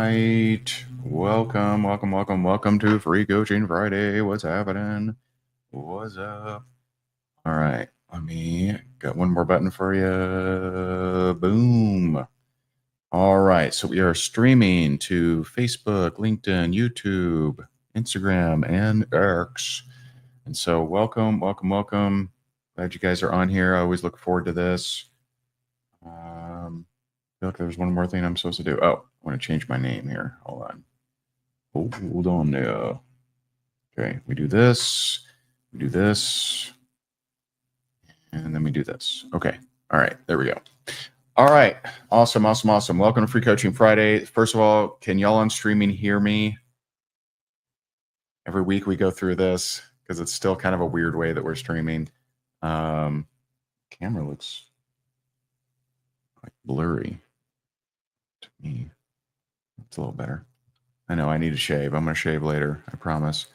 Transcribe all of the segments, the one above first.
right. Welcome to Free Coaching Friday. What's happening? What's up? All right. Let me got one more button for you. Boom. All right. So we are streaming to Facebook, LinkedIn, YouTube, Instagram, and X. And so welcome. Glad you guys are on here. I always look forward to this. I feel like there's one more thing I'm supposed to do. Oh, I want to change my name here. Hold on there. Okay, we do this, and then we do this. Okay, all right, there we go. All right, awesome. Welcome to Free Coaching Friday. First of all, can y'all on streaming hear me? Every week we go through this because it's still kind of a weird way that we're streaming. Camera looks like blurry to me. It's a little better. I know I need to shave. I'm going to shave later. I promise.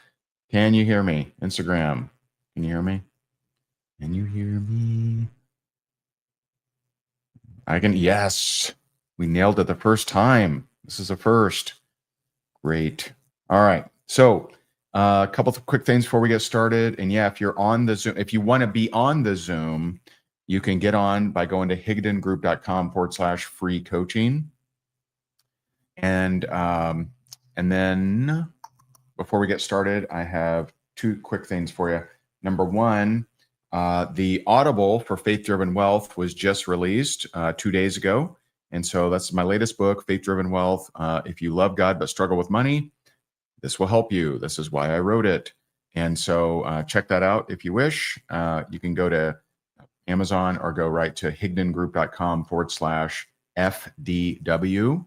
Can you hear me? Instagram. Can you hear me? Can you hear me? I can. Yes. We nailed it the first time. This is a first. Great. All right. So a couple of quick things before we get started. And yeah, if you're on the Zoom, if you want to be on the Zoom, you can get on by going to higdongroup.com/free coaching. And then before we get started, I have two quick things for you. Number one, the Audible for Faith Driven Wealth was just released 2 days ago. And so that's my latest book, Faith Driven Wealth. If you love God but struggle with money, this will help you. This is why I wrote it. And so check that out if you wish. You can go to Amazon or go right to higdonggroup.com/FDW.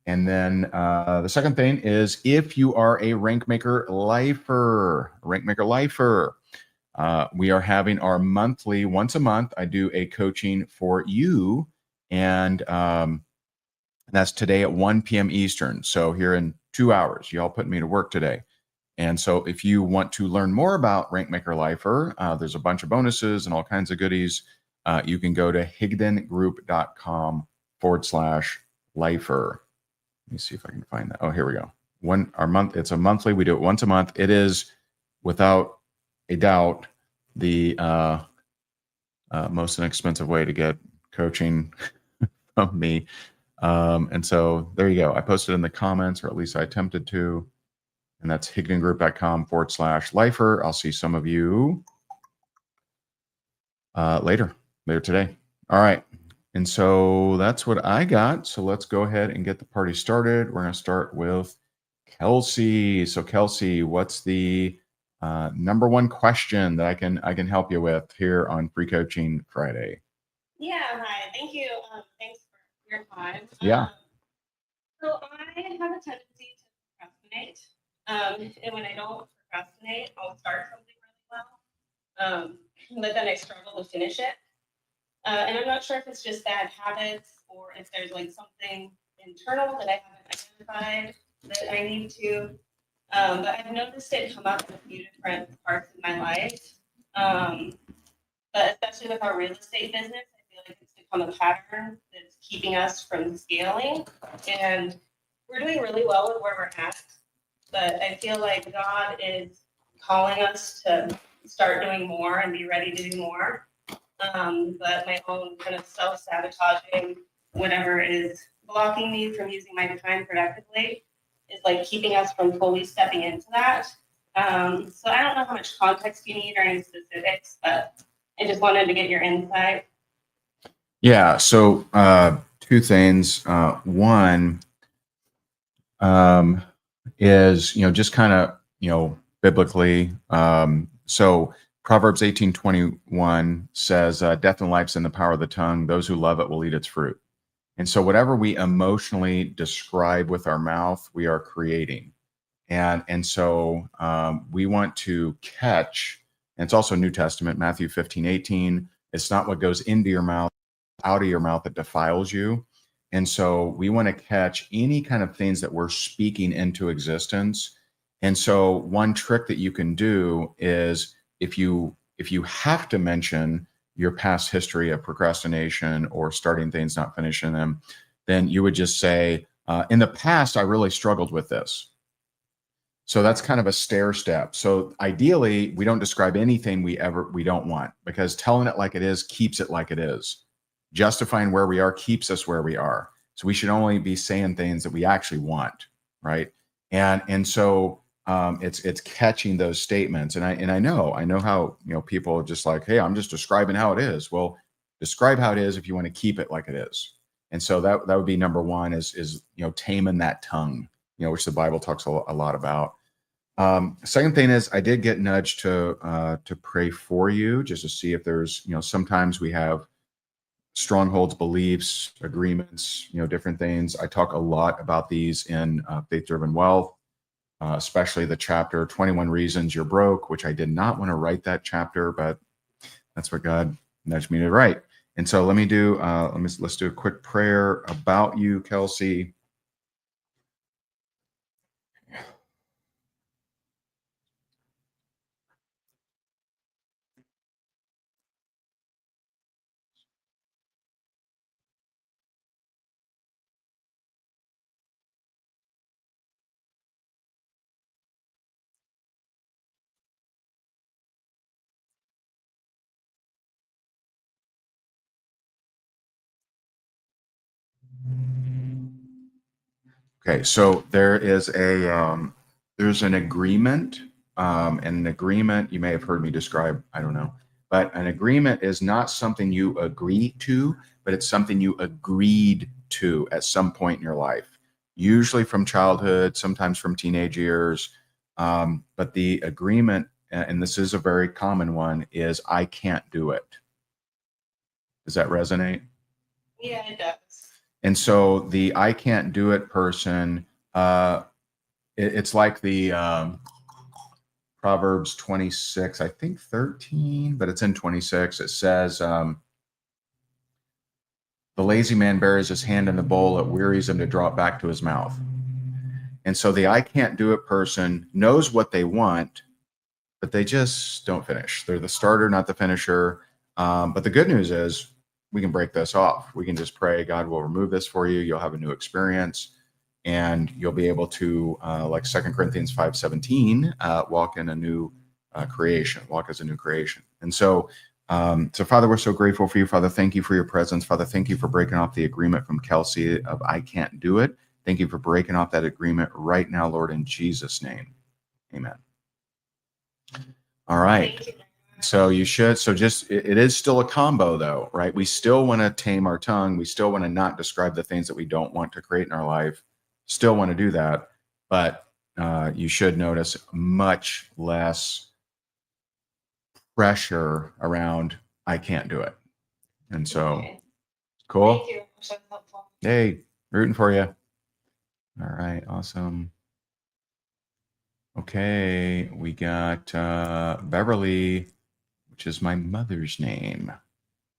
And then the second thing is, if you are a RankMaker lifer, we are having our monthly, once a month, I do a coaching for you. And that's today at 1 p.m. Eastern. So here in 2 hours, y'all put me to work today. And so if you want to learn more about RankMaker Lifer, there's a bunch of bonuses and all kinds of goodies. You can go to higdongroup.com/lifer. Let me see if I can find that. Oh, here we go. It's a monthly. We do it once a month. It is, without a doubt, the most inexpensive way to get coaching from me. And so there you go. I posted in the comments, or at least I attempted to. And that's higdongroup.com/lifer. I'll see some of you later today. All right. And so that's what I got. So let's go ahead and get the party started. We're going to start with Kelsey. So Kelsey, what's the number one question that I can help you with here on Free Coaching Friday? Yeah, hi. Thank you. Thanks for your time. Yeah. So I have a tendency to procrastinate. And when I don't procrastinate, I'll start something really well. But then I struggle to finish it. And I'm not sure if it's just bad habits or if there's like something internal that I haven't identified that I need to. But I've noticed it come up in a few different parts of my life. But especially with our real estate business, I feel like it's become a pattern that's keeping us from scaling. And we're doing really well with where we're at. But I feel like God is calling us to start doing more and be ready to do more. But my own kind of self-sabotaging, whatever is blocking me from using my time productively, is like keeping us from fully stepping into that. So I don't know how much context you need or any specifics, but I just wanted to get your insight. Yeah. So two things. One is, just kind of, biblically. So Proverbs 18:21 says, death and life's in the power of the tongue. Those who love it will eat its fruit. And so whatever we emotionally describe with our mouth, we are creating. And so we want to catch, and it's also New Testament, Matthew 15:18. It's not what goes into your mouth, out of your mouth that defiles you. And so we want to catch any kind of things that we're speaking into existence. And so one trick that you can do is, if you have to mention your past history of procrastination or starting things, not finishing them, then you would just say, In the past, I really struggled with this. So that's kind of a stair step. So ideally, we don't describe anything we don't want, because telling it like it is keeps it like it is. Justifying where we are keeps us where we are. So we should only be saying things that we actually want, right? And so it's catching those statements. And I know how, people are just like, hey, I'm just describing how it is. Well, describe how it is if you want to keep it like it is. And so that would be number one, is taming that tongue, which the Bible talks a lot about. Second thing is, I did get nudged to pray for you, just to see if there's, sometimes we have strongholds, beliefs, agreements, different things. I talk a lot about these in Faith Driven Wealth, especially the chapter 21 Reasons You're Broke, which I did not want to write that chapter, but that's what God nudged me to write. And so let's do a quick prayer about you, Kelsey. Okay, so there's an agreement, and an agreement you may have heard me describe. I don't know, but an agreement is not something you agree to, but it's something you agreed to at some point in your life, usually from childhood, sometimes from teenage years. But the agreement, and this is a very common one, is I can't do it. Does that resonate? Yeah, it does. And so the I can't do it person, it's like the Proverbs 26, I think 13, but it's in 26. It says, the lazy man buries his hand in the bowl, it wearies him to draw it back to his mouth. And so the I can't do it person knows what they want, but they just don't finish. They're the starter, not the finisher. But the good news is we can break this off. We can just pray, God will remove this for you. You'll have a new experience, and you'll be able to, like 2 Corinthians 5:17, walk in a new creation, walk as a new creation. And so, Father, we're so grateful for you. Father, thank you for your presence. Father, thank you for breaking off the agreement from Kelsey of I can't do it. Thank you for breaking off that agreement right now, Lord, in Jesus' name. Amen. All right. Thank you. So you should. So it is still a combo, though, right? We still want to tame our tongue. We still want to not describe the things that we don't want to create in our life. Still want to do that, but you should notice much less pressure around I can't do it. And so, Okay. cool. Thank you. So helpful. Hey, rooting for you. All right, awesome. Okay, we got Beverly, which is my mother's name.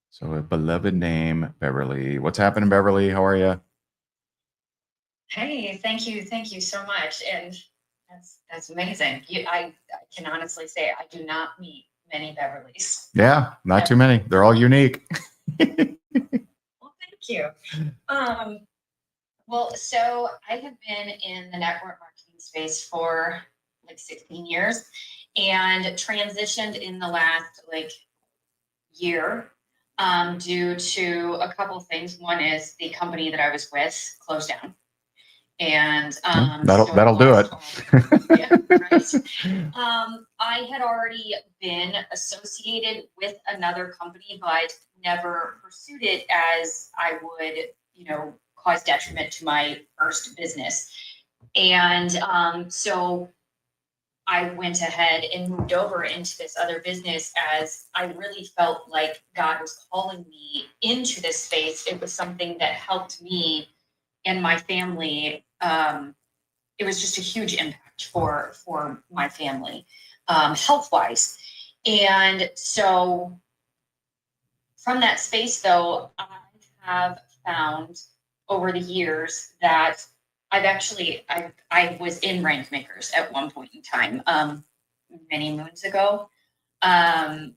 So a beloved name, Beverly. What's happening, Beverly? How are you? Hey, thank you so much, and that's amazing. I can honestly say I do not meet many Beverlys. Yeah, not too many. They're all unique. Well, thank you. Well, so I have been in the network marketing space for like 16 years, and transitioned in the last year due to a couple of things. One is the company that I was with closed down. And that'll do it. Yeah, right. I had already been associated with another company, but never pursued it as I would, cause detriment to my first business. And so I went ahead and moved over into this other business as I really felt like God was calling me into this space. It was something that helped me and my family. It was just a huge impact for my family, health wise. And so from that space, though, I have found over the years that I was in Rank Makers at one point in time, many moons ago. And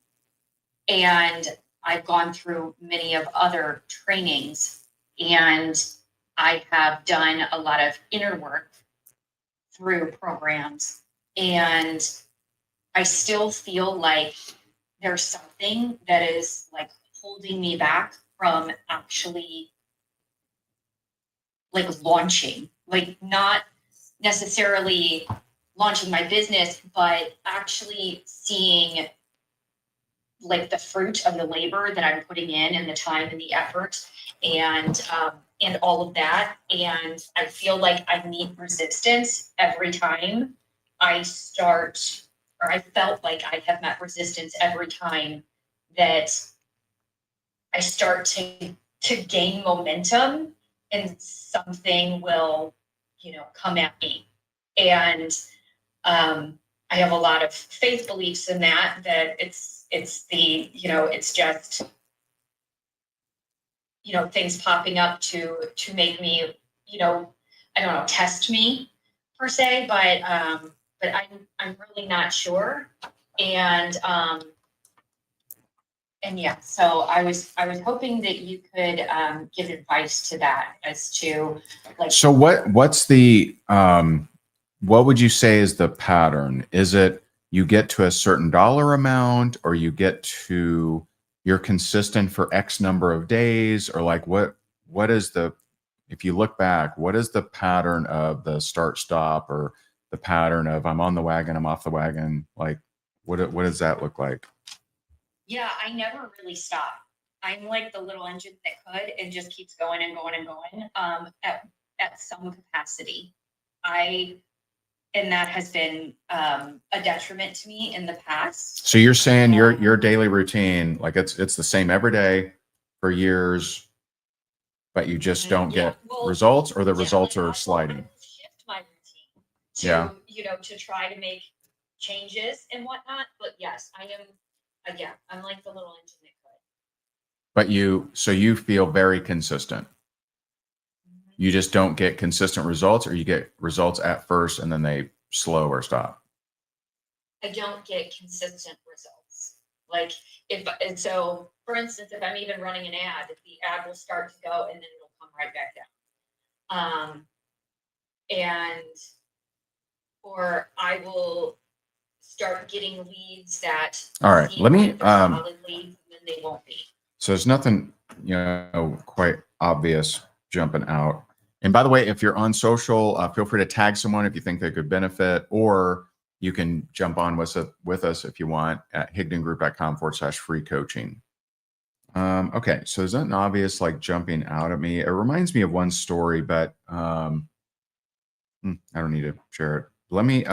I've gone through many of other trainings, and I have done a lot of inner work through programs, and I still feel like there's something that is like holding me back from actually like launching, like not necessarily launching my business, but actually seeing like the fruit of the labor that I'm putting in and the time and the effort and all of that. And I feel like I meet resistance every time I start, or I felt like I have met resistance every time that I start to gain momentum and something will, come at me. And I have a lot of faith beliefs in that it's the, it's just, things popping up to make me, I don't know, test me per se, but I'm really not sure. And yeah, so I was hoping that you could give advice to that as to like. So what's the what would you say is the pattern? Is it you get to a certain dollar amount, or you get to you're consistent for X number of days, or like what is the, if you look back, what is the pattern of the start stop, or the pattern of I'm on the wagon, I'm off the wagon? Like what does that look like? Yeah, I never really stop. I'm like the little engine that could and just keeps going and going and going at some capacity. And that has been a detriment to me in the past. So you're saying your daily routine, like it's the same every day for years, but you just don't get results, or the results are sliding? I will shift my routine to, to try to make changes and whatnot. But yes, I am, again, I'm like the little engine that could. But you feel very consistent. You just don't get consistent results, or you get results at first and then they slow or stop? I don't get consistent results. Like and so for instance, if I'm even running an ad, the ad will start to go and then it'll come right back down. Or I will start getting leads that. All right, let me solid leads, and then they won't be. So there's nothing, quite obvious jumping out. And by the way, if you're on social, feel free to tag someone if you think they could benefit, or you can jump on with us if you want at higdongroup.com/free coaching. Okay, so there's nothing obvious like jumping out at me. It reminds me of one story, but I don't need to share it. Let me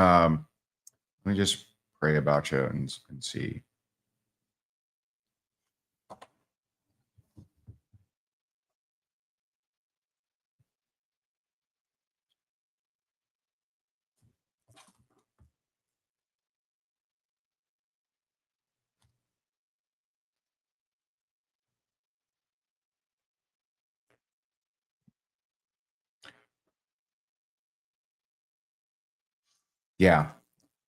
just pray about you and see. Yeah,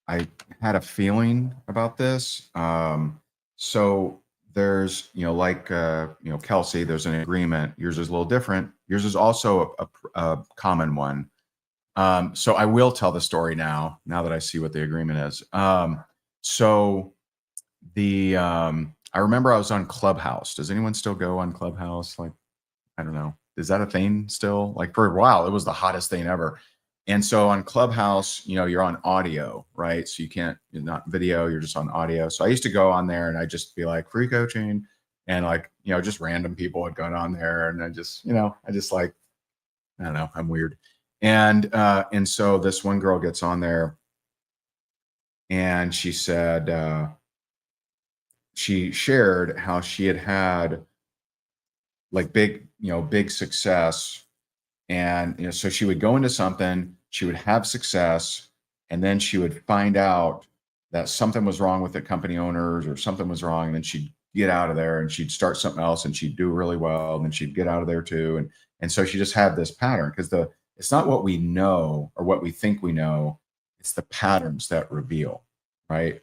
I had a feeling about this. So there's, like, Kelsey, there's an agreement. Yours is a little different. Yours is also a common one. So I will tell the story now that I see what the agreement is. So I remember I was on Clubhouse. Does anyone still go on Clubhouse? Like, I don't know. Is that a thing still? Like for a while, it was the hottest thing ever. And so on Clubhouse, you're on audio, right? So you're not video, you're just on audio. So I used to go on there and I just be like free coaching, and like, just random people had gone on there, and I just like, I don't know, I'm weird. And so this one girl gets on there and she said, she shared how she had like big success. And, so she would go into something, she would have success, and then she would find out that something was wrong with the company owners or something was wrong. And then she'd get out of there and she'd start something else and she'd do really well. And then she'd get out of there too. And so she just had this pattern, because it's not what we know or what we think we know. It's the patterns that reveal. Right.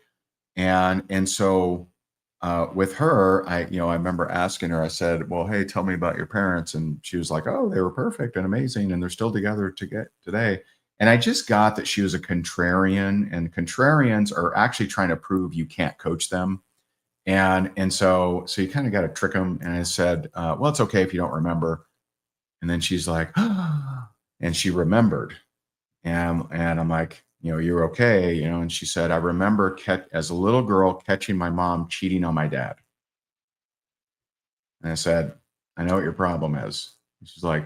And so with her, I remember asking her, I said, well, hey, tell me about your parents. And she was like, oh, they were perfect and amazing. And they're still together today. And I just got that she was a contrarian, and contrarians are actually trying to prove you can't coach them. And so you kind of got to trick them. And I said, well, it's okay if you don't remember. And then she's like, and she remembered. And I'm like, you're okay, and she said, I remember as a little girl catching my mom cheating on my dad. And I said, I know what your problem is. She's like,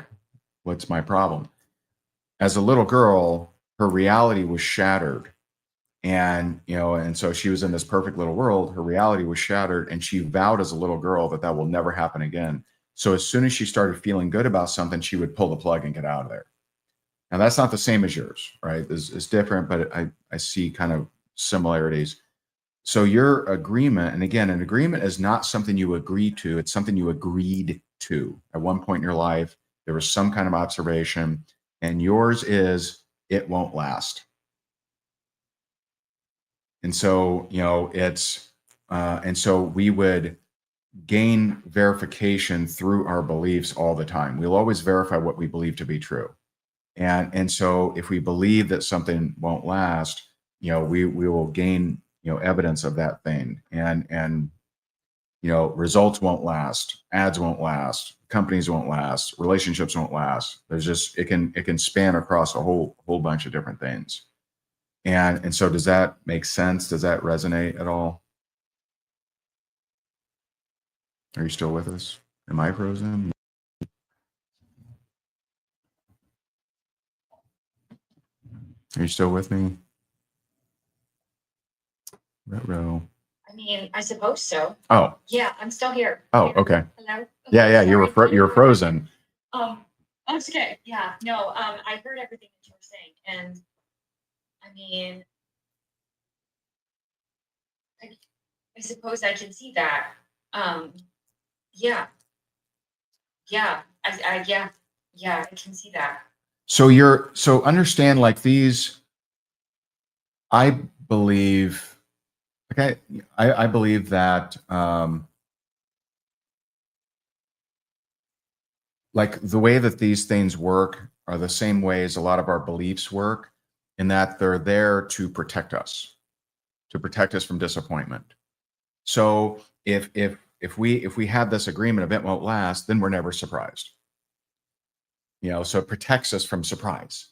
what's my problem? As a little girl, her reality was shattered. And, and so she was in this perfect little world. Her reality was shattered. And she vowed as a little girl that will never happen again. So as soon as she started feeling good about something, she would pull the plug and get out of there. Now, that's not the same as yours, right? It's different, but I see kind of similarities. So your agreement, and again, an agreement is not something you agree to. It's something you agreed to. At one point in your life, there was some kind of observation, and yours is, it won't last. And so, and so we would gain verification through our beliefs all the time. We'll always verify what we believe to be true. And so if we believe that something won't last, we will gain, evidence of that thing. And results won't last, ads won't last, companies won't last, relationships won't last. There's just, it can span across a whole bunch of different things. And so does that make sense? Does that resonate at all? Are you still with us? Am I frozen? Are you still with me? Ruh-roh. I mean, I suppose so. Oh. Yeah, I'm still here. Oh, okay. Hello? Yeah, you were Sorry. you were frozen. That's okay. Yeah, no, I heard everything that you were saying, and I mean, I suppose I can see that. Yeah. Yeah, I can see that. So understand, like, these, I believe, okay, I believe that like the way that these things work are the same ways a lot of our beliefs work, in that they're there to protect us from disappointment. So if we have this agreement, event won't last, then we're never surprised. So it protects us from surprise.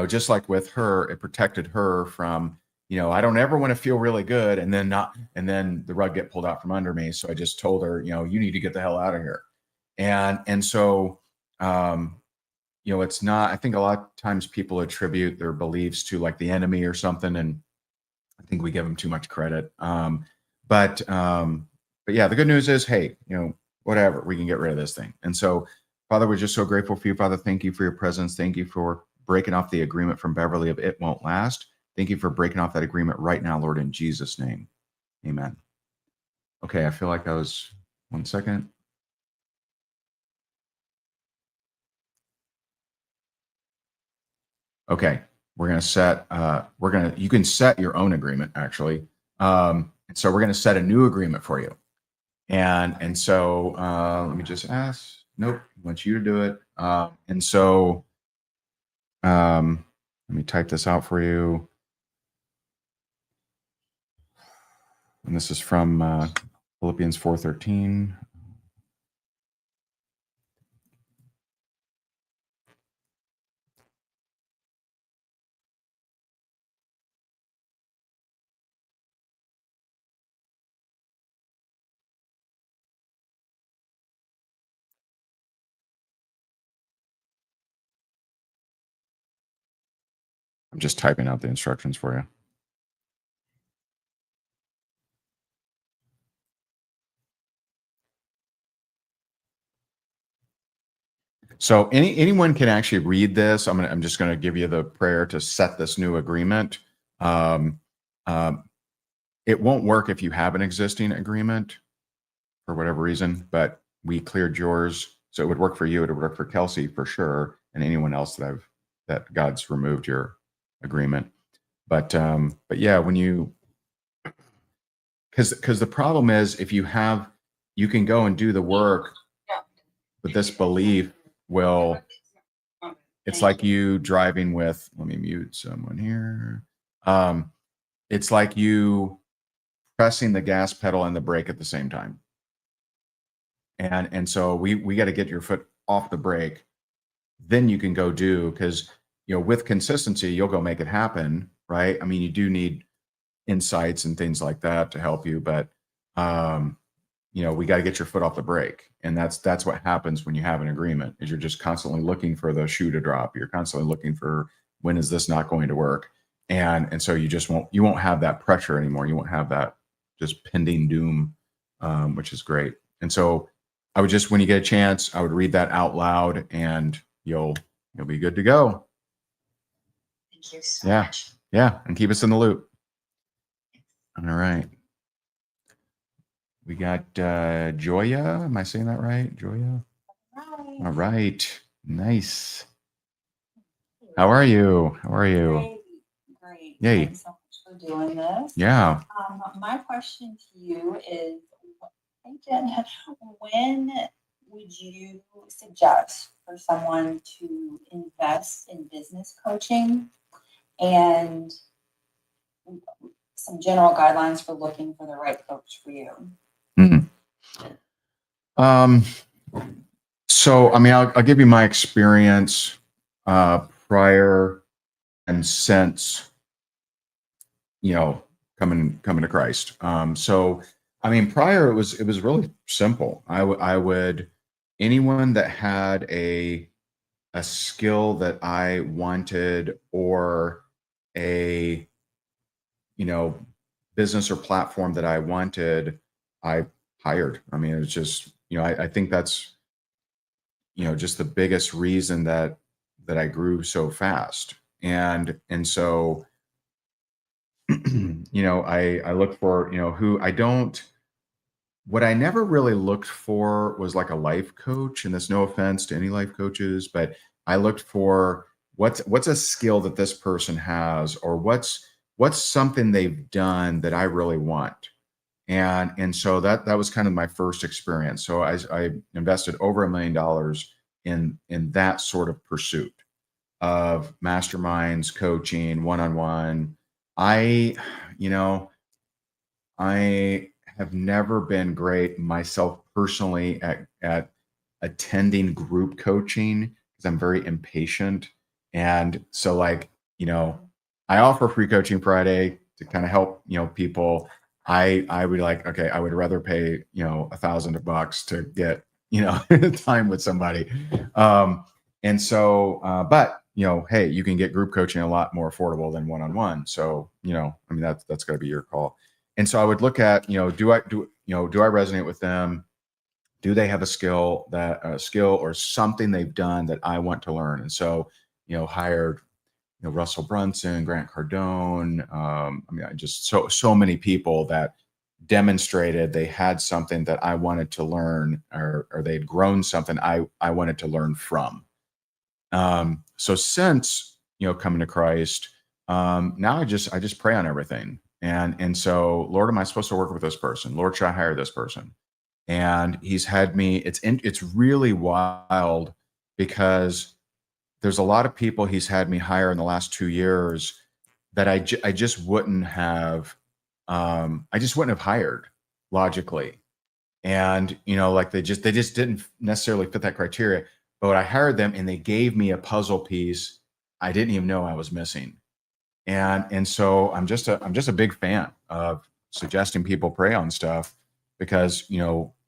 Just like with her, it protected her from, I don't ever want to feel really good and then the rug get pulled out from under me. So I just told her, you need to get the hell out of here. And so, it's not, I think a lot of times people attribute their beliefs to like the enemy or something. And I think we give them too much credit. But yeah, the good news is, hey, whatever, we can get rid of this thing. And so, Father, we're just so grateful for you, Father. Thank you for your presence. Thank you for breaking off the agreement from Beverly of it won't last. Thank you for breaking off that agreement right now, Lord, in Jesus' name. Amen. Okay, I feel like that was 1 second. Okay, we're going to set, you can set your own agreement, actually. And so we're going to set a new agreement for you. And so let me just ask. Nope, I want you to do it. And so let me type this out for you. And this is from Philippians 4:13. I'm just typing out the instructions for you. So anyone can actually read this. I'm just going to give you the prayer to set this new agreement. It won't work if you have an existing agreement for whatever reason, but we cleared yours, so it would work for you. It would work for Kelsey for sure, and anyone else that God's removed your agreement. But yeah, when you because the problem is if you can go and do the work, but this belief will, it's like you driving with, let me mute someone here. It's like you pressing the gas pedal and the brake at the same time. And so we got to get your foot off the brake, then you can go do, because with consistency, you'll go make it happen, right? I mean, you do need insights and things like that to help you, but we got to get your foot off the brake. And that's what happens when you have an agreement, is you're just constantly looking for the shoe to drop. You're constantly looking for, when is this not going to work? And so you won't have that pressure anymore. You won't have that just pending doom, which is great. And so I would just, when you get a chance, I would read that out loud, and you'll be good to go. Thank you so Yeah. much. Yeah. And keep us in the loop. All right. We got Joya. Am I saying that right? Joya? All right. Nice. How are you? How are you? Great. Yay. Thanks so much for doing this. Yeah. My question to you is, hey, Jen, when would you suggest for someone to invest in business coaching, and some general guidelines for looking for the right coach for you? So, I mean, I'll give you my experience prior and since, coming to Christ. So, I mean, prior it was really simple. I would, anyone that had a skill that I wanted, or a business or platform that I wanted, I hired. I mean, it was just, I think that's, just the biggest reason that I grew so fast. And so, I look for, what I never really looked for was like a life coach. And there's no offense to any life coaches, but I looked for what's a skill that this person has, or what's something they've done that I really want. And so that was kind of my first experience. So I invested over $1 million in that sort of pursuit of masterminds, coaching, one-on-one. I have never been great myself personally at attending group coaching, because I'm very impatient. And so I offer free coaching Friday to kind of help, people. I would okay, I would rather pay, $1,000 to get, time with somebody. And so, but hey, you can get group coaching a lot more affordable than one-on-one. So, I mean, that's gotta be your call. And so I would look at, do I resonate with them? Do they have a skill or something they've done that I want to learn? And so, hired, Russell Brunson, Grant Cardone. I mean, I just so many people that demonstrated they had something that I wanted to learn, or they'd grown something I wanted to learn from. So since, coming to Christ, now I just pray on everything. And so, Lord, am I supposed to work with this person? Lord, should I hire this person? And he's had me, it's really wild, because there's a lot of people he's had me hire in the last 2 years that I just wouldn't have, hired logically. And, they just didn't necessarily fit that criteria, but I hired them and they gave me a puzzle piece I didn't even know I was missing. And so I'm just a big fan of suggesting people pray on stuff, because,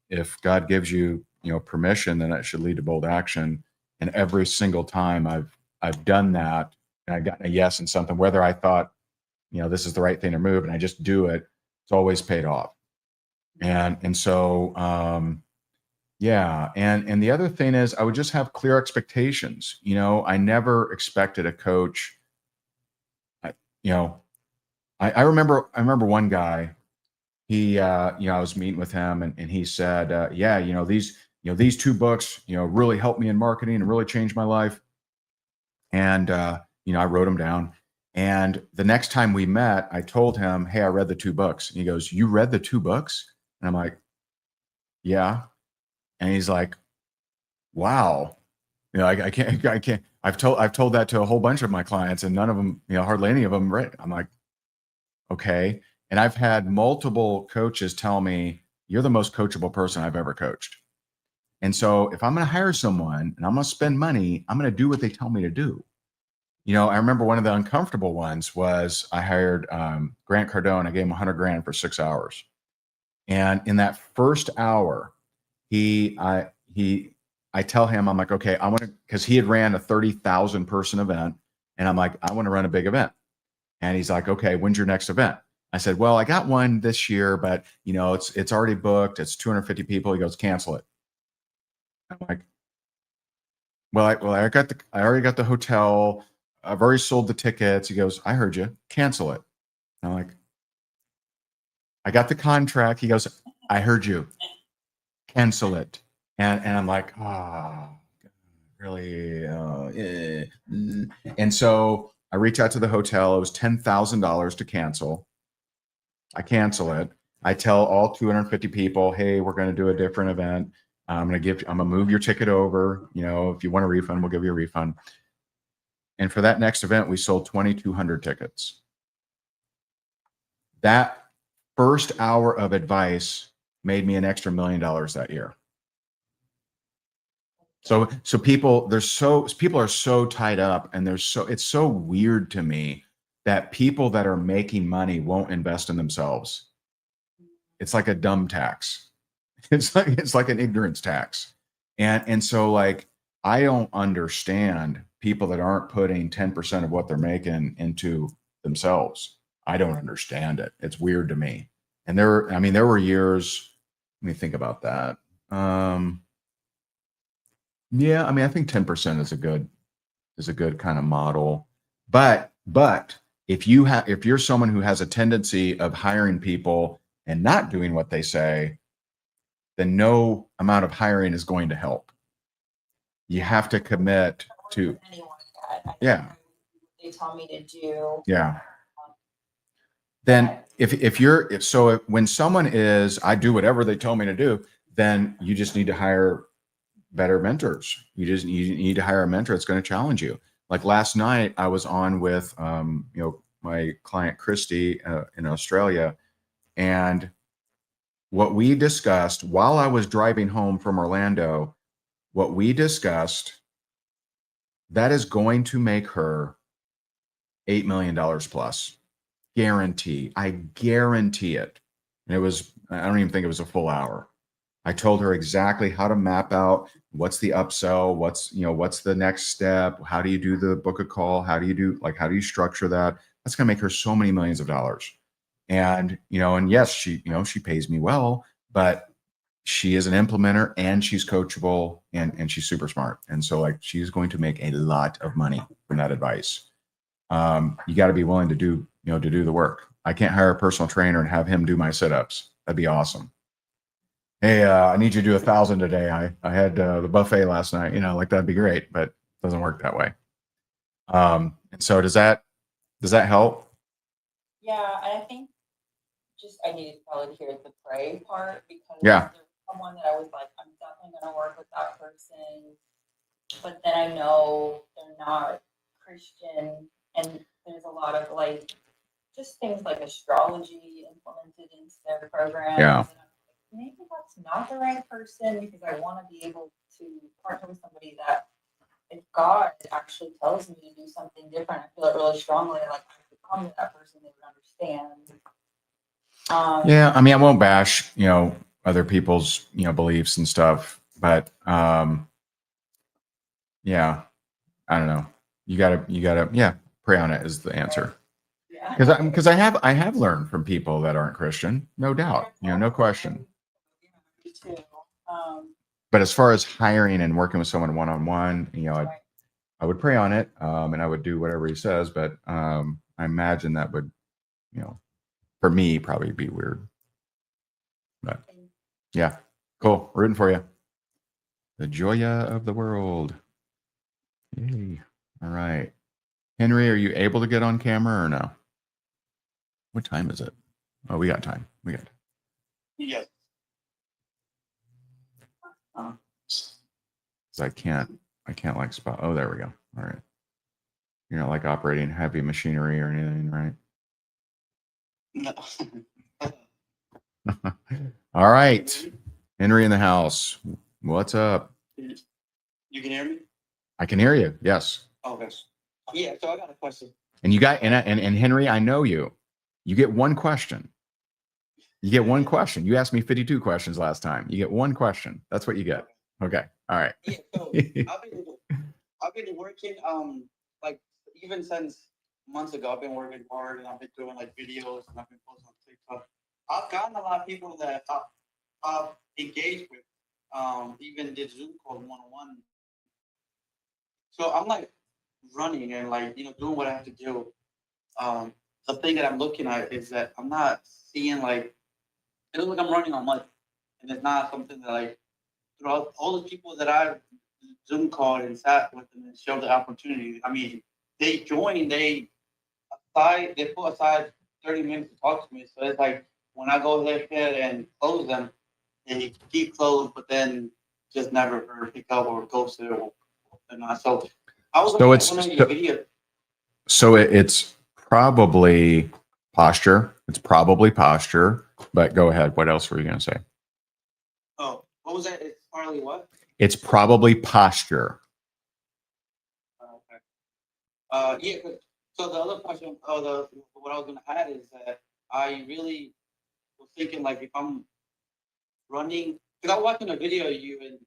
if God gives you, permission, then it should lead to bold action. And every single time I've done that, and I've gotten a yes in something, whether I thought, this is the right thing to move, and I just do it, it's always paid off. And so, yeah. And the other thing is, I would just have clear expectations. I never expected a coach. I remember one guy, he, I was meeting with him, and he said, yeah, these 2 books, really helped me in marketing and really changed my life. And, I wrote them down. And the next time we met, I told him, hey, I read the 2 books. And he goes, you read the 2 books? And I'm like, yeah. And he's like, wow. I can't. I've told that to a whole bunch of my clients, and none of them, hardly any of them read. I'm like, okay. And I've had multiple coaches tell me, you're the most coachable person I've ever coached. And so if I'm going to hire someone and I'm going to spend money, I'm going to do what they tell me to do. I remember one of the uncomfortable ones was I hired Grant Cardone. I gave him 100 grand for 6 hours. And in that first hour, I tell him, I'm like, okay, I want to, because he had ran a 30,000 person event. And I'm like, I want to run a big event. And he's like, okay, when's your next event? I said, well, I got one this year, but it's already booked. It's 250 people. He goes, cancel it. I'm like, I already got the hotel. I've already sold the tickets. He goes, I heard you. Cancel it. I'm like, I got the contract. He goes, I heard you. Cancel it. And I'm like, really? And so I reach out to the hotel. It was $10,000 to cancel. I cancel it. I tell all 250 people, hey, we're going to do a different event. I'm going to move your ticket over. If you want a refund, we'll give you a refund. And for that next event, we sold 2,200 tickets. That first hour of advice made me an extra $1 million that year. So people are so tied up, and it's so weird to me that people that are making money won't invest in themselves. It's like a dumb tax. It's like an ignorance tax. And so like, I don't understand people that aren't putting 10% of what they're making into themselves. I don't understand it. It's weird to me. And there were years, let me think about that. Yeah, I think 10% is a good kind of model. But if you're someone who has a tendency of hiring people and not doing what they say, then no amount of hiring is going to help. You have to commit to, yeah. They tell me to do. Yeah. Then when someone is, I do whatever they tell me to do, then you just need to hire better mentors. You need to hire a mentor that's going to challenge you. Like last night, I was on with my client Christy in Australia, and what we discussed while I was driving home from Orlando, what we discussed, that is going to make her $8 million plus. Guarantee. I guarantee it. And I don't even think it was a full hour. I told her exactly how to map out what's the upsell, what's the next step, how do you do the book a call, how do you structure that? That's going to make her so many millions of dollars. And and yes, she pays me well, but she is an implementer and she's coachable and she's super smart. And so like, she's going to make a lot of money from that advice. You got to be willing to do the work. I can't hire a personal trainer and have him do my sit-ups. That'd be awesome. Hey, I need you to do 1,000 today. I had the buffet last night, like that'd be great, but it doesn't work that way. And so does that help? Yeah, and I think I needed probably to hear the pray part, because Yeah. there's someone that I was like, I'm definitely going to work with that person, but then I know they're not Christian, and there's a lot of like just things like astrology implemented into their programs. Yeah. And I'm like, maybe that's not the right person, because I want to be able to partner with somebody that, if God actually tells me to do something different, I feel it really strongly, like I could come to that person, they would understand. Yeah, I won't bash, other people's, beliefs and stuff, but yeah, I don't know. You gotta, yeah, pray on it is the answer. Yeah. Because I have learned from people that aren't Christian, no doubt, no question. Me too. But as far as hiring and working with someone one-on-one, I would pray on it, and I would do whatever he says, but I imagine that would, for me, probably be weird. But yeah, cool. Rooting for you. The Joya of the world. Yay. All right. Henry, are you able to get on camera or no? What time is it? Oh, we got time. We got. Yes. 'Cause I can't like spot. Oh, there we go. All right. You're not like operating heavy machinery or anything, right? No. All right. Henry in the house. What's up? You can hear me? I can hear you. Yes. Okay. Yeah, so I got a question. And you got and Henry, I know you. You get one question. You get one question. You asked me 52 questions last time. You get one question. That's what you get. Okay. All right. Yeah, so I've been working like even since months ago. I've been working hard and I've been doing like videos and I've been posting on TikTok. I've gotten a lot of people that I've engaged with. Even did Zoom call 1-on-1. So I'm like running and like doing what I have to do. The thing that I'm looking at is that I'm not seeing like it looks like I'm running on mud, and it's not something that like throughout all the people that I've Zoom called and sat with them and showed the opportunity. I mean, they joined, they put aside 30 minutes to talk to me. So it's like when I go ahead and close them, they keep closed, but then just never pick up or ghost it or not. So I was So looking it's- at one of your videos. So it's probably posture. It's probably posture. But go ahead. What else were you going to say? Oh, what was that? It's partly what? It's probably posture. Okay. Yeah. So the other question, what I was gonna add is that I really was thinking like if I'm running, because I was watching a video of you and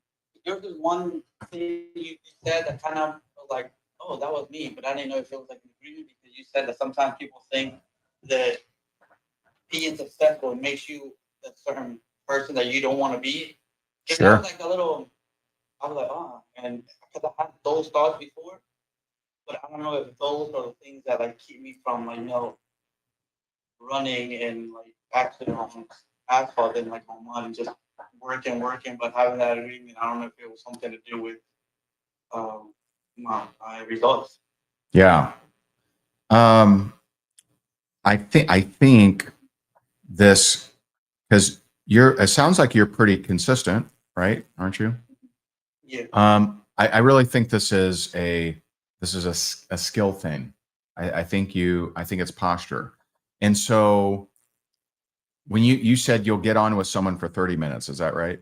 there was this one thing you said that kind of was like, oh, that was me, but I didn't know if it was like an agreement because you said that sometimes people think that being successful makes you a certain person that you don't want to be. And Sure. I was like I was like, oh, and because I had those thoughts before, but I don't know if those are the things that like keep me from like running and like actually on asphalt and like on mud and just working, but having that agreement, I don't know if it was something to do with my results. Yeah. I think this, because it sounds like you're pretty consistent, right? Aren't you? Yeah. I really think this is a skill thing. I think it's posture. And so when you said you'll get on with someone for 30 minutes, is that right?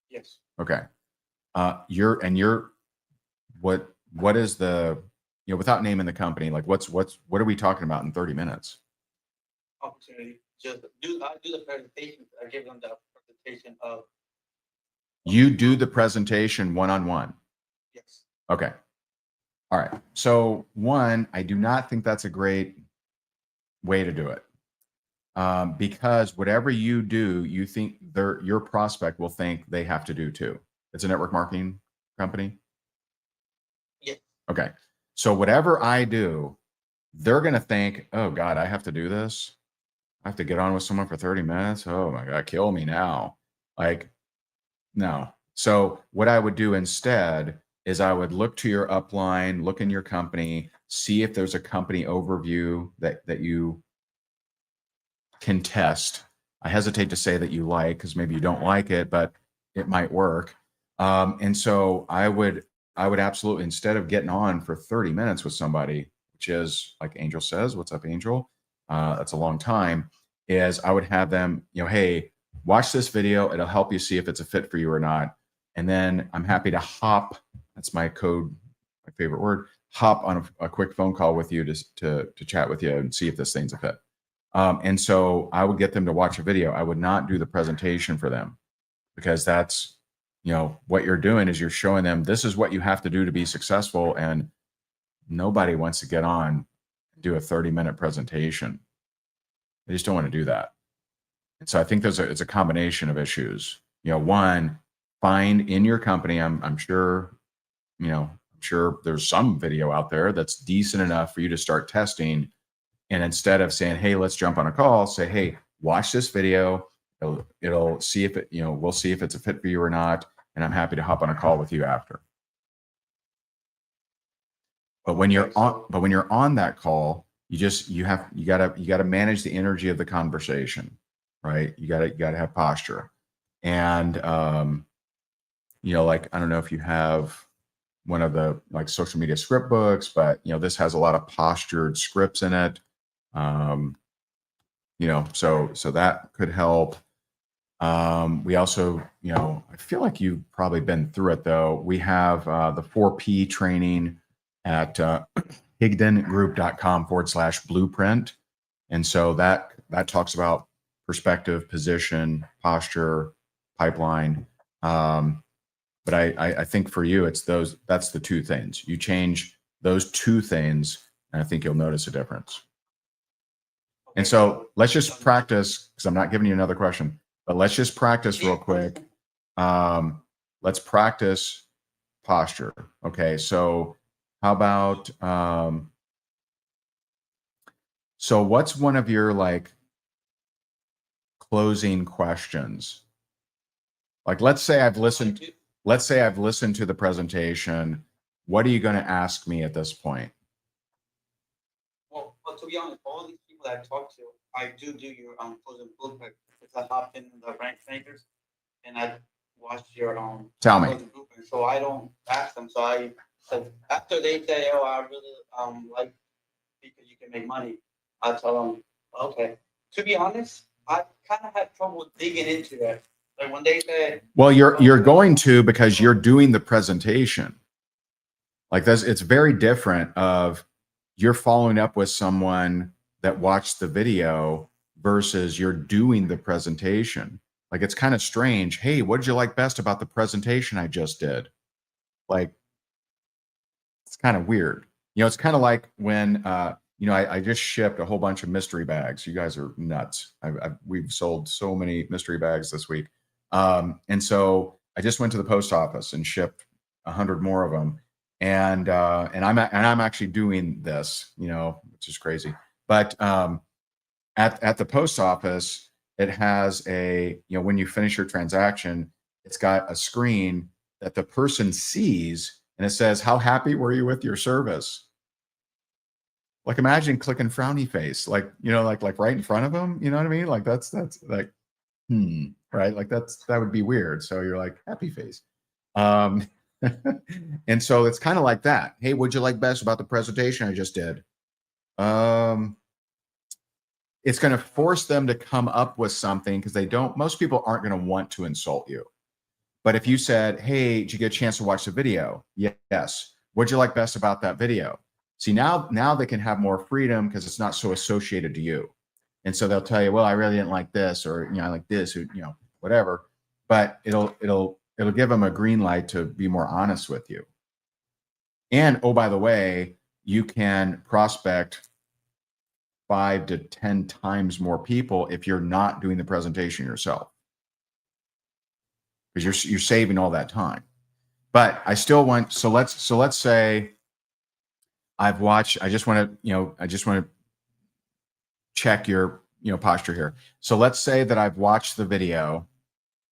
Yes. Okay. What is the, without naming the company, like what are we talking about in 30 minutes? Opportunity. Just I do the presentation. I give them the presentation of. You do the presentation one-on-one. Yes. Okay. All right. So one, I do not think that's a great way to do it. Because whatever you do, you think your prospect will think they have to do too. It's a network marketing company. Yeah. Okay. So whatever I do, they're going to think, oh God, I have to do this. I have to get on with someone for 30 minutes. Oh my God, kill me now. Like, no. So what I would do instead is I would look to your upline, look in your company, see if there's a company overview that you can test. I hesitate to say that you like, because maybe you don't like it, but it might work. And so I would absolutely, instead of getting on for 30 minutes with somebody, which is like Angel says, what's up, Angel? That's a long time, is I would have them, hey, watch this video. It'll help you see if it's a fit for you or not. And then I'm happy to hop, that's my code, my favorite word, hop on a quick phone call with you to chat with you and see if this thing's a fit. And so I would get them to watch a video. I would not do the presentation for them, because that's, what you're doing is you're showing them this is what you have to do to be successful. And nobody wants to get on and do a 30-minute presentation. They just don't want to do that. And so I think it's a combination of issues. One, find in your company, I'm sure, I'm sure there's some video out there that's decent enough for you to start testing. And instead of saying, hey, let's jump on a call, say, hey, watch this video. It'll see if we'll see if it's a fit for you or not. And I'm happy to hop on a call with you after. But when you're Okay, so- when you're on that call, you gotta manage the energy of the conversation, right? You gotta have posture. And like I don't know if you have one of the like social media script books, but this has a lot of postured scripts in it. So that could help. We also, I feel like you've probably been through it though. We have the 4P training at higdengroup.com/blueprint. And so that talks about perspective, position, posture, pipeline. But I think for you, that's the two things. You change those two things, and I think you'll notice a difference. And so let's just practice, because I'm not giving you another question, but let's just practice real quick. Let's practice posture. Okay, so how about so what's one of your like closing questions? Like let's say I've listened to the presentation. What are you going to ask me at this point? Well, to be honest, all these people that I talk to, I do your closing blueprint. Because I hopped in the rank makers and I watched your Tell me. closing blueprint. So I don't ask them. So after they say, "Oh, I really like because you can make money," I tell them, "Okay." To be honest, I kind of had trouble digging into that. Like when they said, Well, you're going to, because you're doing the presentation. Like it's very different of you're following up with someone that watched the video versus you're doing the presentation. Like it's kind of strange. Hey, what did you like best about the presentation I just did? Like it's kind of weird. It's kind of like when I just shipped a whole bunch of mystery bags. You guys are nuts. We've sold so many mystery bags this week. And so I just went to the post office and shipped 100 more of them. And I'm actually doing this, which is crazy. But at the post office, it has when you finish your transaction, it's got a screen that the person sees, and it says, "How happy were you with your service?" Like imagine clicking frowny face, like like right in front of them. You know what I mean? Like that's like right? Like that would be weird. So you're like happy face. And so it's kind of like that. Hey, what'd you like best about the presentation I just did? It's going to force them to come up with something because most people aren't going to want to insult you. But if you said, "Hey, did you get a chance to watch the video?" Yes. What'd you like best about that video? See, now they can have more freedom because it's not so associated to you. And so they'll tell you, "Well, I really didn't like this," or, "I like this," or, whatever. But it'll give them a green light to be more honest with you. And, oh, by the way, you can prospect 5 to 10 times more people if you're not doing the presentation yourself, because you're saving all that time. But I still want, so let's say I've watched, I just want to check your posture here. So let's say that I've watched the video,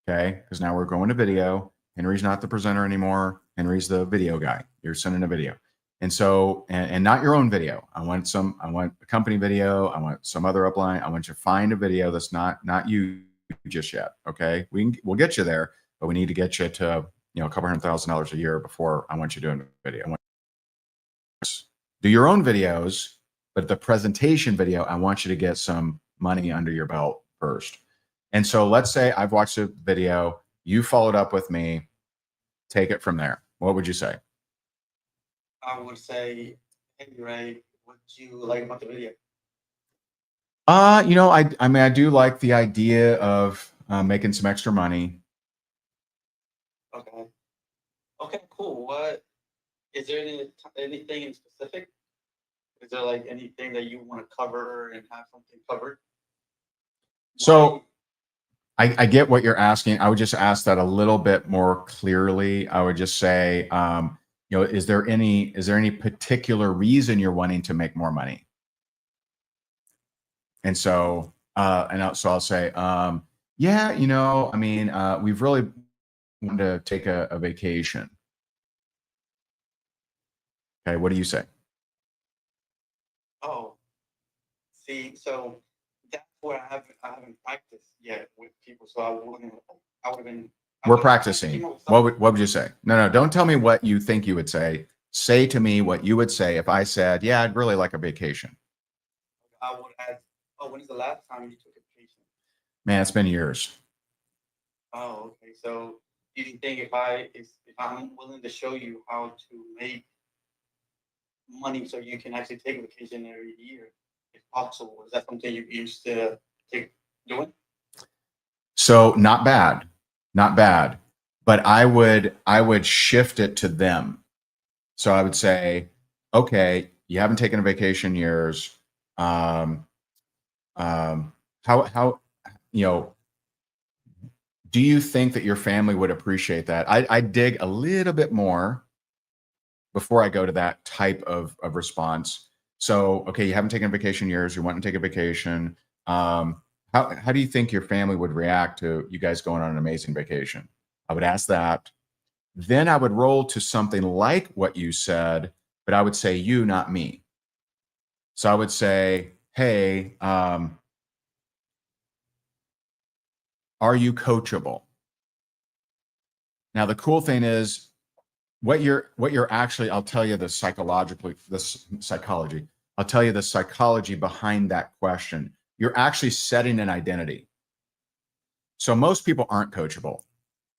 okay? Because now we're going to video. Henry's not the presenter anymore. Henry's the video guy. You're sending a video. And so, and not your own video. I want a company video. I want some other upline. I want you to find a video that's not you just yet. Okay. We'll get you there, but we need to get you to, a couple $100,000 a year before I want you doing a video. Do your own videos, but the presentation video, I want you to get some money under your belt first. And so let's say I've watched a video, you followed up with me, take it from there. What would you say? I would say, "Hey, Ray, what you like about the video?" I mean, I do like the idea of making some extra money. Okay. Okay, cool. What is there anything in specific? Is there like anything that you want to cover and have something covered? So I get what you're asking. I would just ask that a little bit more clearly. I would just say, is there any particular reason you're wanting to make more money? And so, so I'll say, yeah, I mean, we've really wanted to take a vacation. Okay, what do you say? Oh, see, so that's where I haven't practiced yet with people. So I would have been. I We're would've- I came practicing. up with What would you say? No, don't tell me what you think you would say. Say to me what you would say if I said, yeah, I'd really like a vacation. I would ask, oh, when is the last time you took a vacation? Man, it's been years. Oh, okay. So do you think if I'm willing to show you how to make money so you can actually take a vacation every year, if possible, is that something you'd be interested to take doing? So not bad, not bad. But I would shift it to them. So I would say, okay, you haven't taken a vacation in years. Um, how you know, do you think that your family would appreciate that? I dig a little bit more before I go to that type of response. So, okay, you haven't taken a vacation in years, you want to take a vacation. How do you think your family would react to you guys going on an amazing vacation? I would ask that. Then I would roll to something like what you said, but I would say you, not me. So I would say, hey, are you coachable? Now the cool thing is what you're actually, I'll tell you the psychology. I'll tell you the psychology behind that question. You're actually setting an identity. So most people aren't coachable,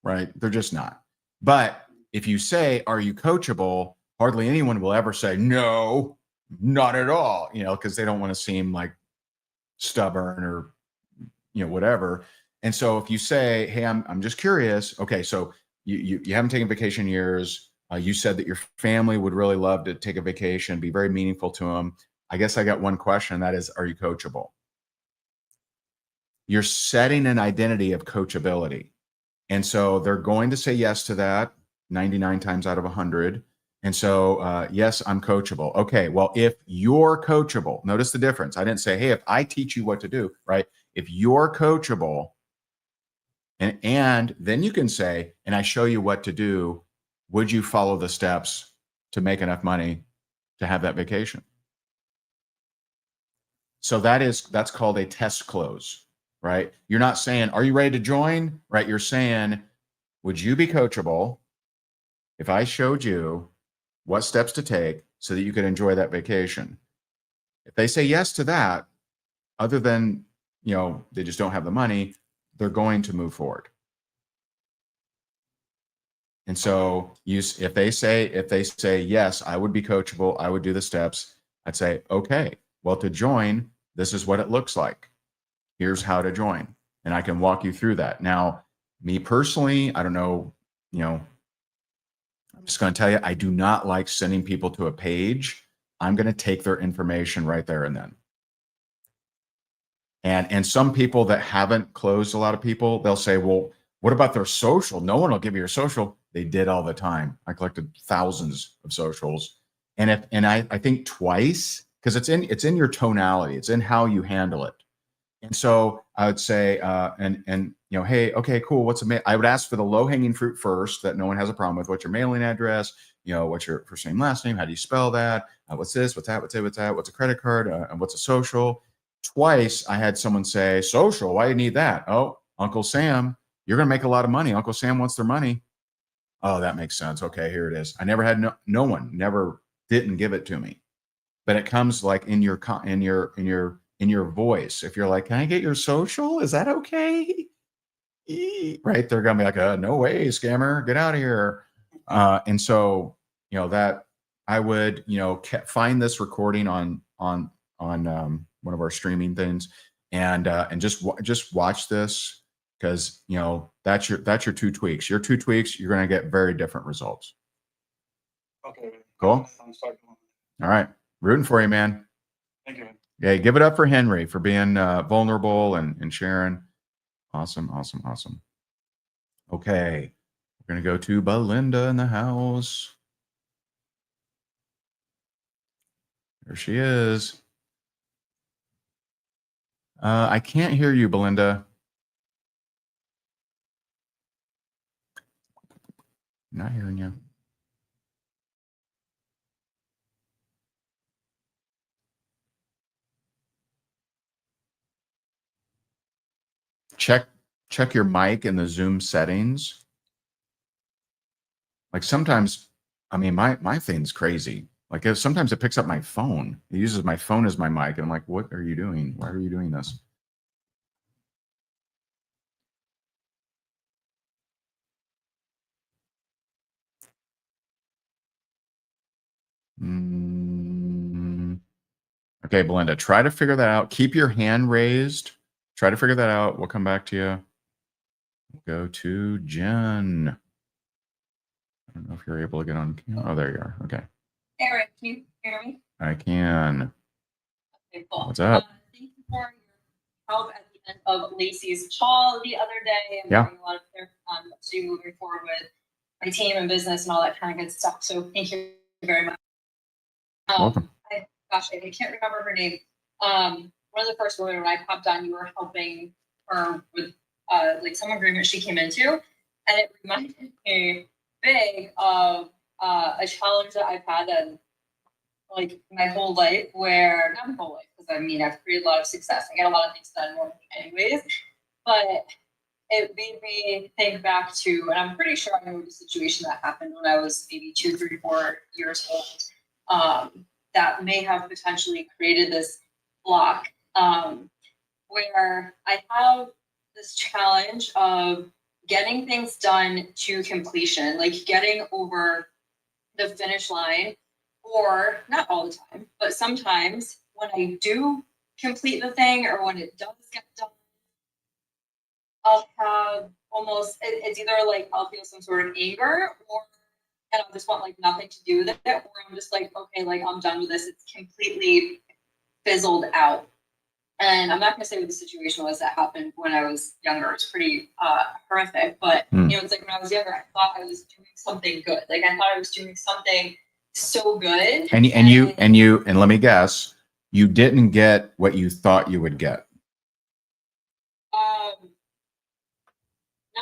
right? They're just not. But if you say, are you coachable? Hardly anyone will ever say, no, not at all, because they don't want to seem like stubborn or, whatever. And so if you say, hey, I'm just curious. Okay. So you haven't taken vacation years. You said that your family would really love to take a vacation, be very meaningful to them. I guess I got one question, and that is, are you coachable? You're setting an identity of coachability. And so they're going to say yes to that 99 times out of 100. And so, yes, I'm coachable. Okay, well, if you're coachable, notice the difference. I didn't say, hey, if I teach you what to do, right? If you're coachable, and then you can say, and I show you what to do, would you follow the steps to make enough money to have that vacation? So that's called a test close, right? You're not saying, are you ready to join? Right? You're saying, would you be coachable if I showed you what steps to take so that you could enjoy that vacation? If they say yes to that, other than, they just don't have the money, they're going to move forward. And so if they say, yes, I would be coachable, I would do the steps, I'd say, okay, well, to join, this is what it looks like. Here's how to join. And I can walk you through that. Now, me personally, I don't know, I'm just going to tell you, I do not like sending people to a page. I'm going to take their information right there and then. And some people that haven't closed a lot of people, they'll say, well, what about their social? No one will give you your social. They did all the time. I collected thousands of socials. And I think twice, because it's in your tonality, it's in how you handle it. And so I would say, hey, okay, cool. I would ask for the low hanging fruit first that no one has a problem with. What's your mailing address? What's your first name, last name? How do you spell that? What's this? What's that? What's that? What's a credit card? And what's a social? Twice I had someone say, social, why do you need that? Oh, Uncle Sam, you're going to make a lot of money. Uncle Sam wants their money. Oh, that makes sense. Okay, here it is. I never had no one never didn't give it to me, but it comes like in your voice. If you're like, can I get your social? Is that okay? Right. They're going to be like, no way, scammer, get out of here. And so, that I would, find this recording on one of our streaming things and just watch this because, that's your two tweaks. Your two tweaks, you're going to get very different results. Okay. Cool. I'm sorry. All right. Rooting for you, man. Thank you. Yeah, give it up for Henry for being vulnerable and sharing. Awesome. Okay, we're gonna go to Belinda in the house. There she is. I can't hear you, Belinda. Not hearing you. check your mic in the Zoom settings. Like sometimes, I mean, my thing's crazy. Like sometimes it picks up my phone. It uses my phone as my mic, and I'm like, what are you doing? Why are you doing this? Okay, Belinda, try to figure that out. Keep your hand raised. Try to figure that out. We'll come back to you. We'll go to Jen. I don't know if you're able to get on. Oh, there you are. Okay, Eric, can you hear me? I can. Okay, cool. What's up? Thank you for your help at the end of Lacey's call the other day. And Yeah. bringing a lot of clear to moving forward with my team and business and all that kind of good stuff. So thank you very much. Welcome. I can't remember her name. One of the first women when I popped on, you were helping her with like some agreement she came into, and it reminded me big of a challenge that I've had in like my whole life, where not my whole life, because I mean I've created a lot of success. I get a lot of things done normally anyways, but it made me think back to, and I'm pretty sure I know the situation that happened when I was maybe 2, 3, 4 years old. That may have potentially created this block, where I have this challenge of getting things done to completion, like getting over the finish line, or not all the time, but sometimes when I do complete the thing or when it does get done, I'll have almost, it's either like I'll feel some sort of anger, or and I just want like nothing to do with it, or I'm just like, okay, like I'm done with this. It's completely fizzled out. And I'm not going to say what the situation was that happened when I was younger. It's pretty horrific, but you know, it's like when I was younger, I thought I was doing something good. Like I thought I was doing something so good. And let me guess, you didn't get what you thought you would get. Not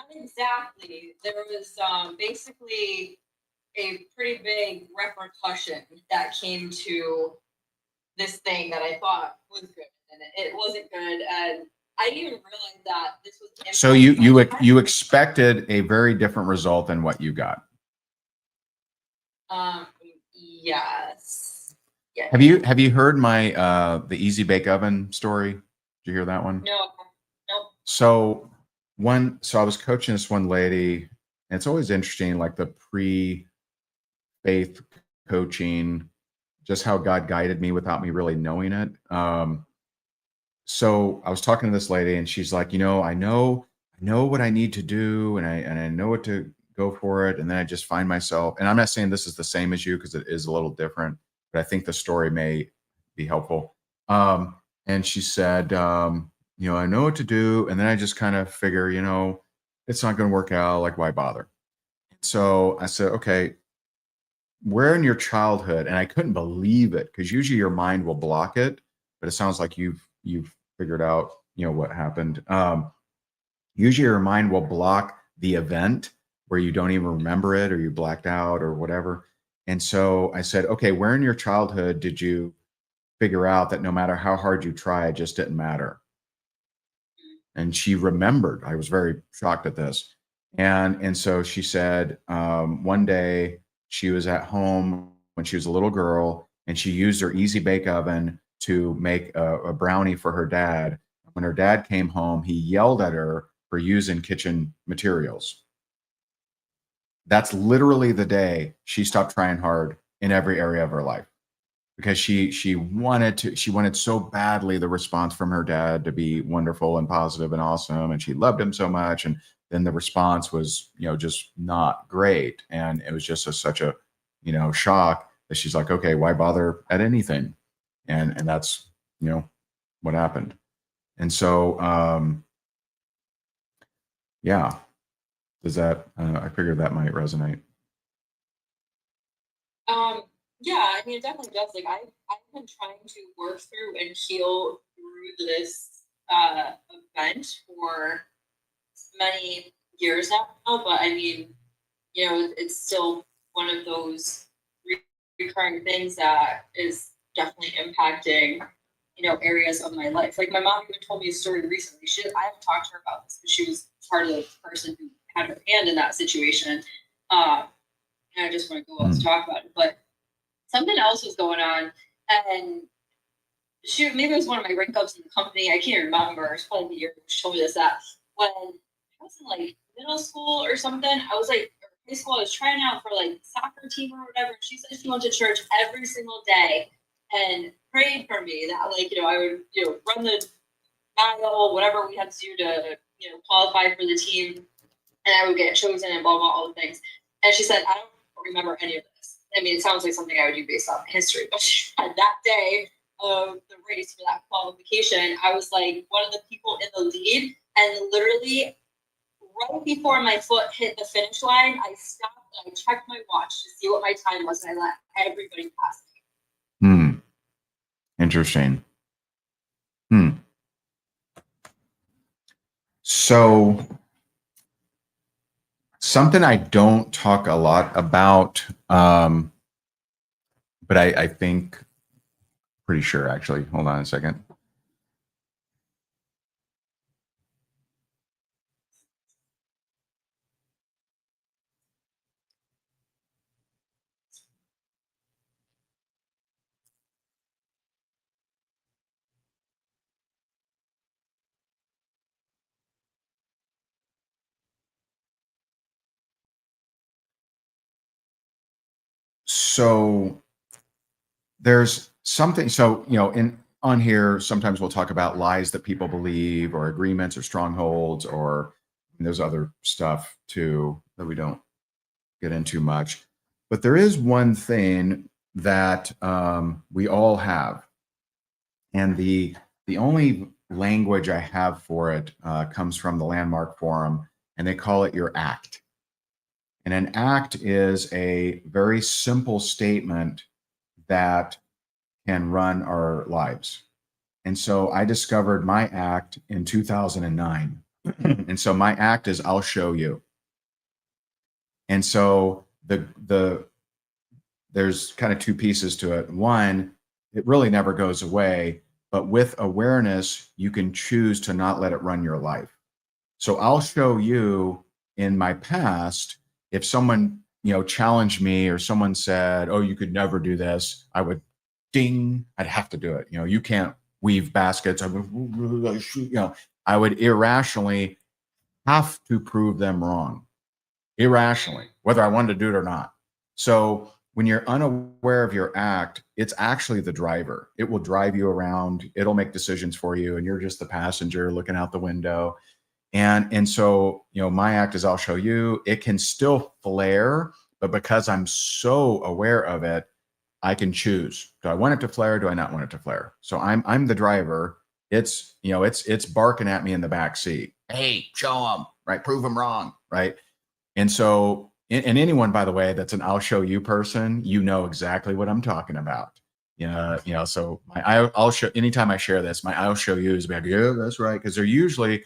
exactly. There was basically a pretty big repercussion that came to this thing that I thought was good, and it wasn't good. And I didn't even realize that this was. So you expected a very different result than what you got. Yes. Yeah. Have you heard my the Easy Bake Oven story? Did you hear that one? No. Nope. So I was coaching this one lady, and it's always interesting, like the pre-faith coaching, just how God guided me without me really knowing it. So I was talking to this lady, and she's like, you know, I know what I need to do, and I know what to go for it, and then I just find myself, and I'm not saying this is the same as you because it is a little different, but I think the story may be helpful. And she said, you know, I know what to do, and then I just kind of figure, you know, it's not going to work out. Like, why bother? So I said, okay, where in your childhood, and I couldn't believe it because usually your mind will block it, but it sounds like you've figured out, you know, what happened. Usually your mind will block the event where you don't even remember it, or you blacked out or whatever. And so I said, okay, where in your childhood did you figure out that no matter how hard you try, it just didn't matter? And she remembered. I was very shocked at this. And so she said, one day she was at home when she was a little girl, and she used her Easy Bake Oven to make a brownie for her dad. When her dad came home, he yelled at her for using kitchen materials. That's literally the day she stopped trying hard in every area of her life, because she wanted so badly the response from her dad to be wonderful and positive and awesome, and she loved him so much, and then the response was, you know, just not great, and it was just such a, you know, shock that she's like, okay, why bother at anything? And that's, you know, what happened. And so yeah, does that I figured that might resonate. Yeah, I mean, it definitely does. Like, I've been trying to work through and heal through this event for many years now. But I mean, you know, it's still one of those recurring things that is definitely impacting areas of my life. Like my mom even told me a story recently. I haven't talked to her about this, but she was part of the person who had her hand in that situation. And I just want to go out to talk about it. But something else was going on, and maybe it was one of my rank ups in the company. I can't remember. It's probably the year she told me this, that when I was in like middle school or something, I was like, or high school, I was trying out for like soccer team or whatever. And she said she went to church every single day and prayed for me that like, I would, run the mile, whatever we had to do to, qualify for the team, and I would get chosen and blah, blah, all the things. And she said, I don't remember any of this. I mean, it sounds like something I would do based on history, but that day of the race for that qualification, I was like one of the people in the lead, and literally right before my foot hit the finish line, I stopped and I checked my watch to see what my time was, and I let everybody pass me. Interesting. So something I don't talk a lot about, but I think, pretty sure actually. Hold on a second. So there's something, so, on here, sometimes we'll talk about lies that people believe or agreements or strongholds, or there's other stuff too that we don't get into much. But there is one thing that we all have. And the only language I have for it comes from the Landmark Forum, and they call it your act. And an act is a very simple statement that can run our lives. And so I discovered my act in 2009. And so my act is I'll show you. And so there's kind of two pieces to it. One, it really never goes away, but with awareness, you can choose to not let it run your life. So I'll show you in my past, if someone, challenged me or someone said, oh, you could never do this, I would ding, I'd have to do it. You can't weave baskets. I would irrationally have to prove them wrong, irrationally, whether I wanted to do it or not. So when you're unaware of your act, it's actually the driver. It will drive you around. It'll make decisions for you, and you're just the passenger looking out the window. And so, my act is I'll show you. It can still flare, but because I'm so aware of it, I can choose. Do I want it to flare? Do I not want it to flare? So I'm the driver. It's barking at me in the back seat. Hey, show them, right? Prove them wrong, right? And so, and anyone, by the way, that's an I'll show you person, exactly what I'm talking about. So I'll show, anytime I share this, my I'll show you is like, yeah, that's right. Because they're usually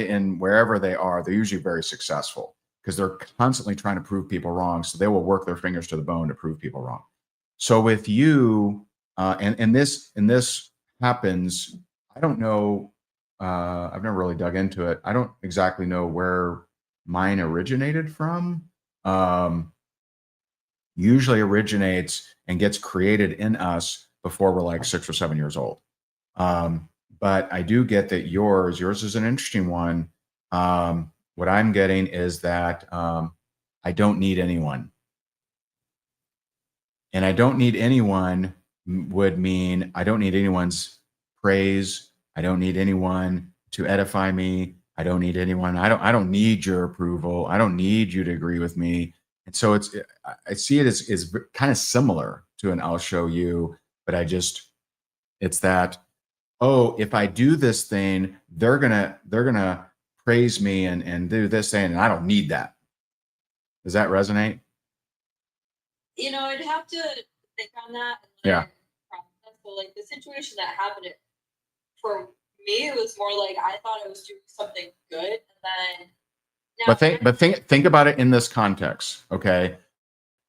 in wherever they are, they're usually very successful because they're constantly trying to prove people wrong. So they will work their fingers to the bone to prove people wrong. So with you, and this happens, I don't know, I've never really dug into it. I don't exactly know where mine originated from. Usually originates and gets created in us before we're like 6 or 7 years old. But I do get that yours is an interesting one. What I'm getting is that I don't need anyone. And I don't need anyone would mean I don't need anyone's praise. I don't need anyone to edify me. I don't need anyone. I don't need your approval. I don't need you to agree with me. And so I see it as kind of similar to an I'll show you, but it's that, oh, if I do this thing, they're gonna praise me and do this thing, and I don't need that. Does that resonate? I'd have to think on that. Yeah. So like the situation that happened for me, it was more like I thought I was doing something good, and then. But think about it in this context, okay?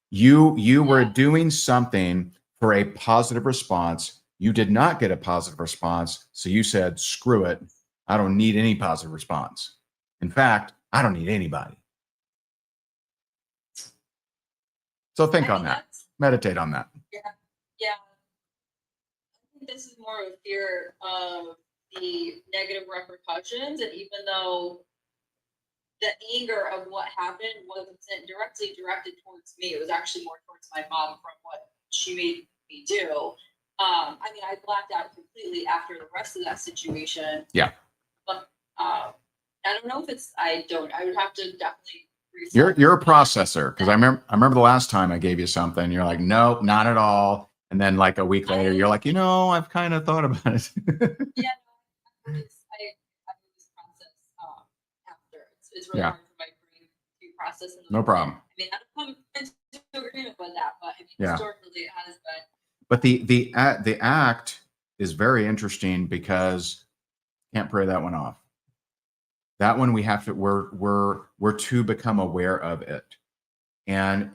You were doing something for a positive response. You did not get a positive response. So you said, screw it. I don't need any positive response. In fact, I don't need anybody. So think I on mean, that. that's- Meditate on that. Yeah. I think this is more of a fear of the negative repercussions, and even though the anger of what happened wasn't directly directed towards me, it was actually more towards my mom from what she made me do. I mean, I blacked out completely after the rest of that situation. Yeah. But I don't know if it's I would have to definitely You're a processor, because I remember the last time I gave you something, you're like, nope, not at all. And then like a week later, you're like, I've kind of thought about it. Yeah, no, I always process after. It's really Yeah. hard for my brain to process. in the No moment. problem. I mean, I don't come into agreement with that, but I mean, Yeah. historically it has been. But the act is very interesting because can't pray that one off. That one we have to we're to become aware of it, and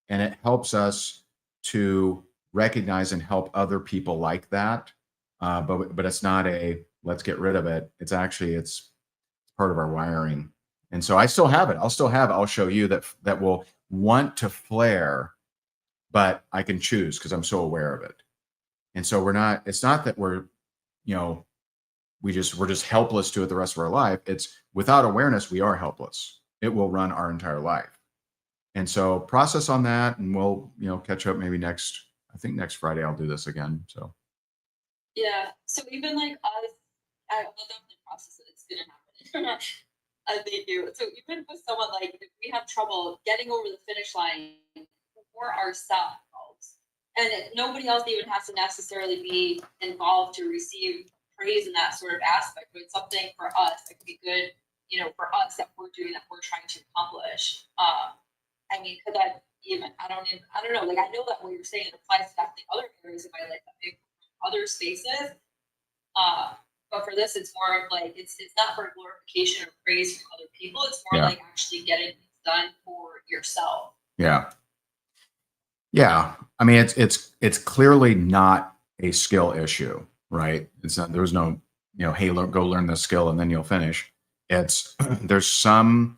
it helps us to recognize and help other people like that. But it's not a let's get rid of it. It's actually it's part of our wiring, and so I still have it. I'll show you that will want to flare, but I can choose because I'm so aware of it. And so it's not that we're just helpless to it the rest of our life. It's without awareness, we are helpless. It will run our entire life. And so process on that, and we'll, catch up maybe next Friday, I'll do this again. So. Yeah. So even like us, I will definitely process it. It's gonna happen. Thank you. So even with someone like if we have trouble getting over the finish line for ourselves, and nobody else even has to necessarily be involved to receive praise in that sort of aspect, but it's something for us that could be good, for us that we're doing that we're trying to accomplish. I mean, could that even? I don't know. Like I know that what you're saying applies to definitely other areas of my life, other spaces. But for this, it's more of like it's not for glorification or praise from other people. It's more Yeah. like actually getting it done for yourself. Yeah. Yeah. I mean, it's clearly not a skill issue, right? It's not, there's no, hey, go learn this skill and then you'll finish. It's, there's some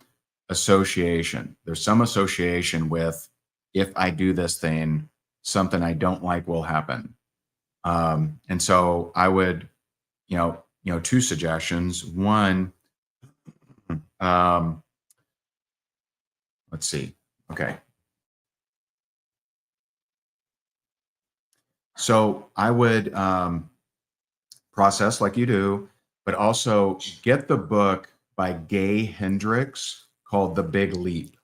association. There's some association with, if I do this thing, something I don't like will happen. And so I would, two suggestions. One, let's see. Okay. So I would process like you do, but also get the book by Gay Hendricks called The Big Leap.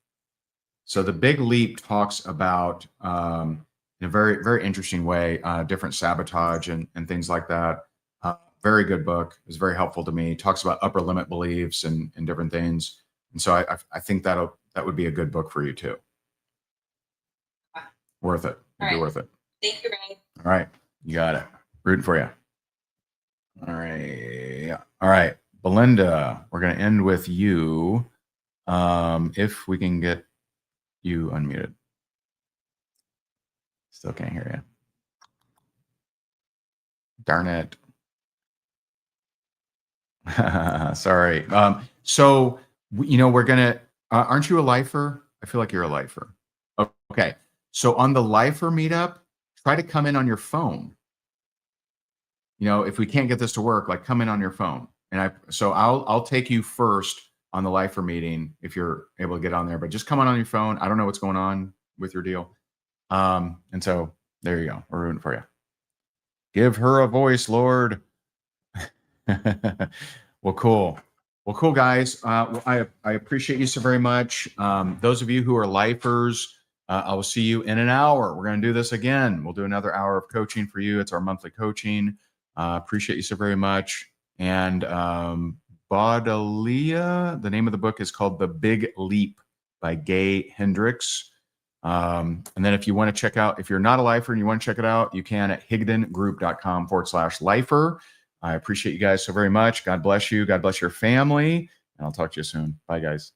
So The Big Leap talks about, in a very, very interesting way, different sabotage and things like that. Very good book. It was very helpful to me. Talks about upper limit beliefs and different things. And so I think that would be a good book for you too. Worth it. It'd be worth it. Thank you, Ryan. All right. You got it. Rooting for you. All right. All right. Belinda, we're going to end with you. If we can get you unmuted. Still can't hear you. Darn it. Sorry. So, we're going to, aren't you a lifer? I feel like you're a lifer. Okay. So on the lifer meetup, try to come in on your phone. If we can't get this to work, like come in on your phone. And I'll take you first on the lifer meeting if you're able to get on there, but just come on your phone. I don't know what's going on with your deal. And so there you go. We're rooting for you. Give her a voice, Lord. Well, cool. Well, cool, guys. I appreciate you so very much. Those of you who are lifers, I will see you in an hour. We're going to do this again. We'll do another hour of coaching for you. It's our monthly coaching. Appreciate you so very much. And Baudelia, the name of the book is called The Big Leap by Gay Hendricks. And then if you want to check out, if you're not a lifer and you want to check it out, you can at higdengroup.com/lifer. I appreciate you guys so very much. God bless you. God bless your family. And I'll talk to you soon. Bye, guys.